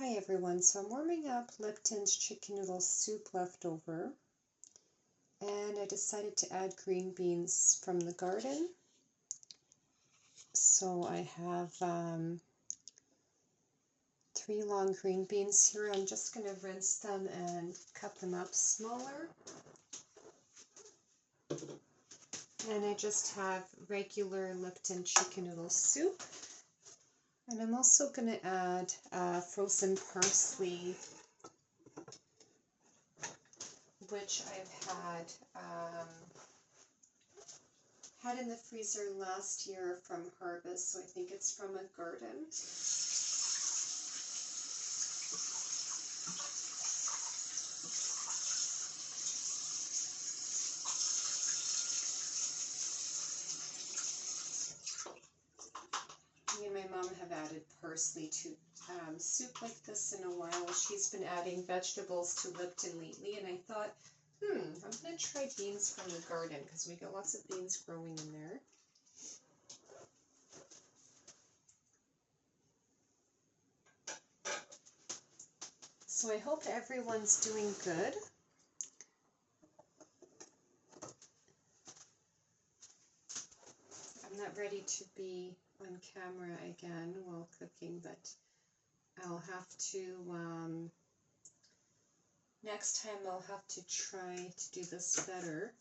Hi everyone, so I'm warming up Lipton's chicken noodle soup leftover, and I decided to add green beans from the garden. So I have 3 long green beans here. I'm just going to rinse them and cut them up smaller. And I just have regular Lipton chicken noodle soup. And I'm also going to add frozen parsley, which I've had in the freezer last year from harvest, so I think it's from a garden. Me and my mom have added parsley to soup like this in a while. She's been adding vegetables to Lipton lately, and I thought, I'm going to try beans from the garden because we got lots of beans growing in there. So I hope everyone's doing good. I'm not ready to be on camera again while cooking, but I'll have to, next time I'll have to try to do this better.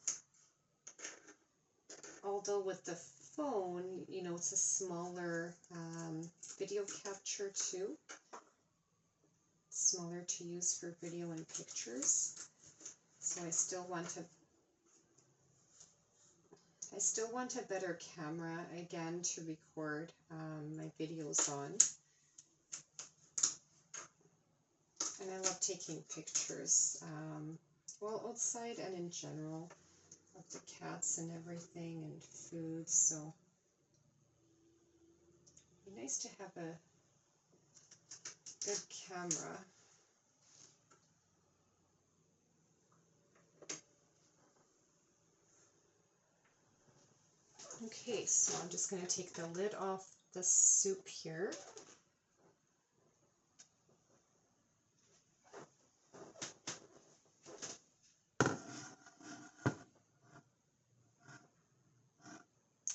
Although with the phone, you know, it's a smaller video capture too. Smaller to use for video and pictures. So I still want a better camera again to record my videos on. And I love taking pictures, well, outside and in general, of the cats and everything and food, so it'd be nice to have a good camera. Okay, so I'm just going to take the lid off the soup here.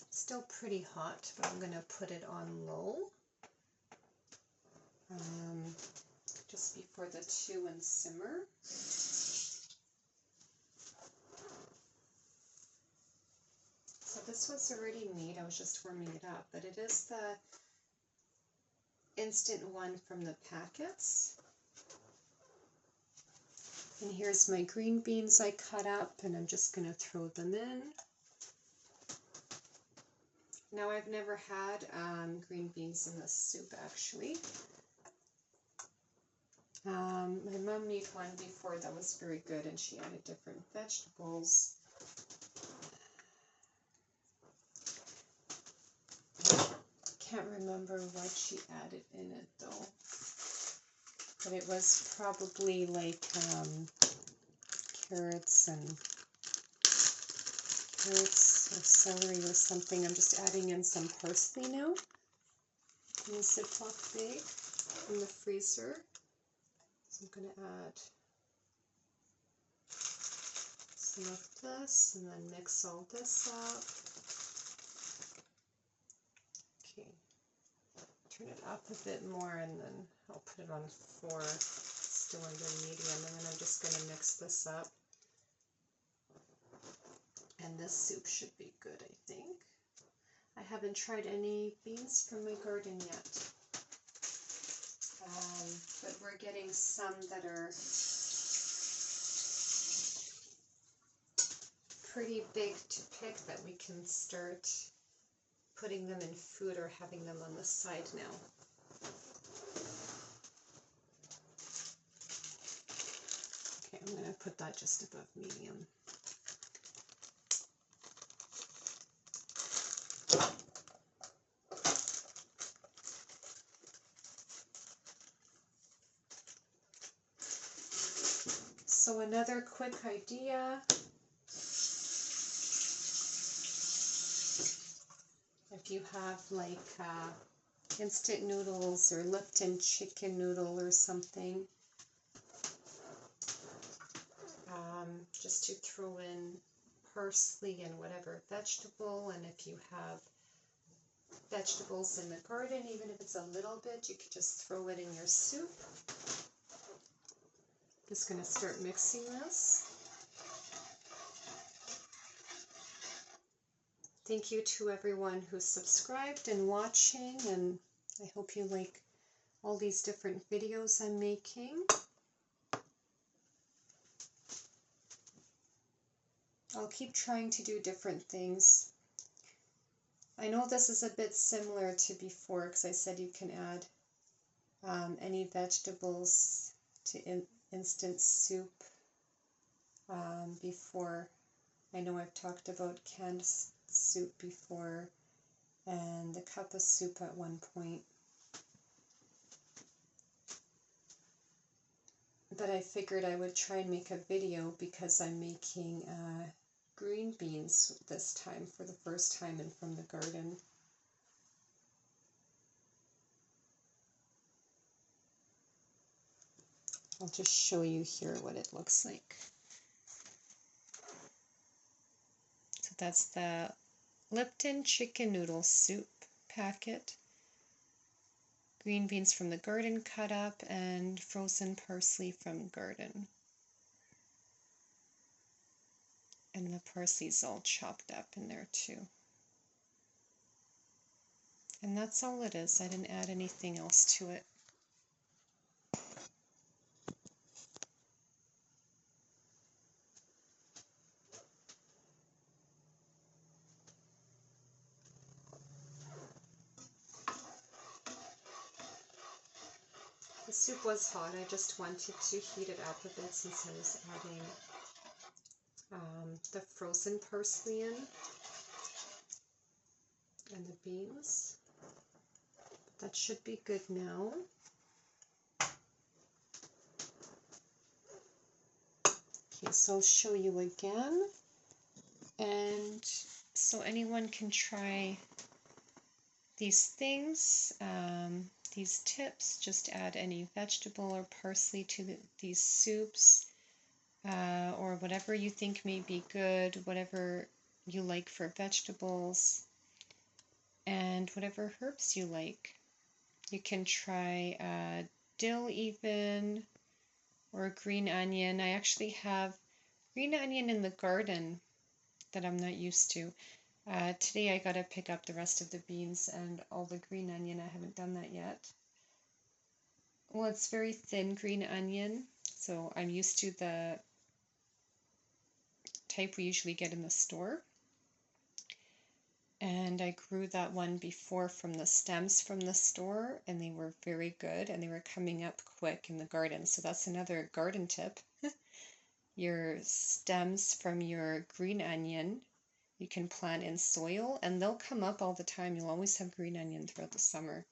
Still pretty hot, but I'm going to put it on low just before the chew and simmer. So this was already made, I was just warming it up, but it is the instant one from the packets. And here's my green beans I cut up, and I'm just going to throw them in. Now, I've never had green beans in this soup, actually. My mom made one before that was very good, and she added different vegetables. Can't remember what she added in it, though. But it was probably like carrots or celery or something. I'm just adding in some parsley now in a Ziploc bag in the freezer. So I'm going to add some of this and then mix all this up. Okay, turn it up a bit more and then I'll put it on 4, still under medium, and then I'm just going to mix this up. And this soup should be good, I think. I haven't tried any beans from my garden yet. But we're getting some that are pretty big to pick that we can start putting them in food or having them on the side now. Okay, I'm going to put that just above medium. So another quick idea, if you have like instant noodles or Lipton chicken noodle or something. Just to throw in parsley and whatever vegetable, and if you have vegetables in the garden, even if it's a little bit, you could just throw it in your soup. Just going to start mixing this. Thank you to everyone who's subscribed and watching, and I hope you like all these different videos I'm making. I'll keep trying to do different things. I know this is a bit similar to before because I said you can add any vegetables to instant soup before. I know I've talked about canned soup before and the cup of soup at one point. But I figured I would try and make a video because I'm making green beans this time for the first time and from the garden. I'll just show you here what it looks like. So that's the Lipton Chicken Noodle Soup packet. Green beans from the garden cut up and frozen parsley from garden. And the parsley's all chopped up in there too. And that's all it is. I didn't add anything else to it. The soup was hot. I just wanted to heat it up a bit since I was adding the frozen parsley in and the beans. That should be good now. Okay, so I'll show you again. And so anyone can try these things, these tips. Just add any vegetable or parsley to these soups, or whatever you think may be good, whatever you like for vegetables, and whatever herbs you like. You can try dill even, or green onion. I actually have green onion in the garden that I'm not used to. Today I gotta pick up the rest of the beans and all the green onion. I haven't done that yet. Well, it's very thin green onion, so I'm used to the type we usually get in the store. And I grew that one before from the stems from the store, and they were very good, and they were coming up quick in the garden. So that's another garden tip. Your stems from your green onion, you can plant in soil, and they'll come up all the time. You'll always have green onion throughout the summer.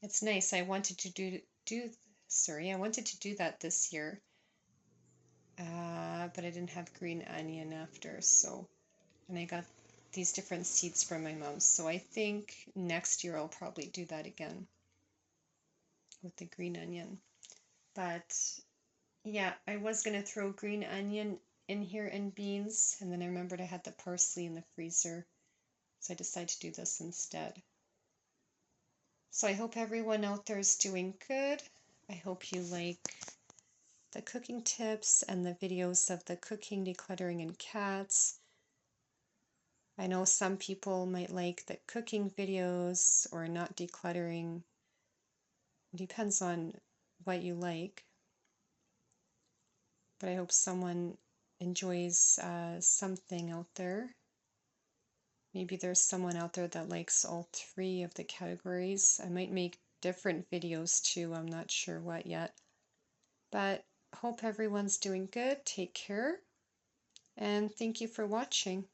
It's nice. I wanted to do that this year, but I didn't have green onion after. So, and I got these different seeds from my mom. So I think next year I'll probably do that again with the green onion. But yeah, I was gonna throw green onion in here and beans, and then I remembered I had the parsley in the freezer, so I decided to do this instead. So I hope everyone out there is doing good. I hope you like the cooking tips and the videos of the cooking, decluttering, and cats. I know some people might like the cooking videos or not decluttering. It depends on what you like. But I hope someone enjoys something out there. Maybe there's someone out there that likes all three of the categories. I might make different videos too. I'm not sure what yet. But hope everyone's doing good. Take care. And thank you for watching.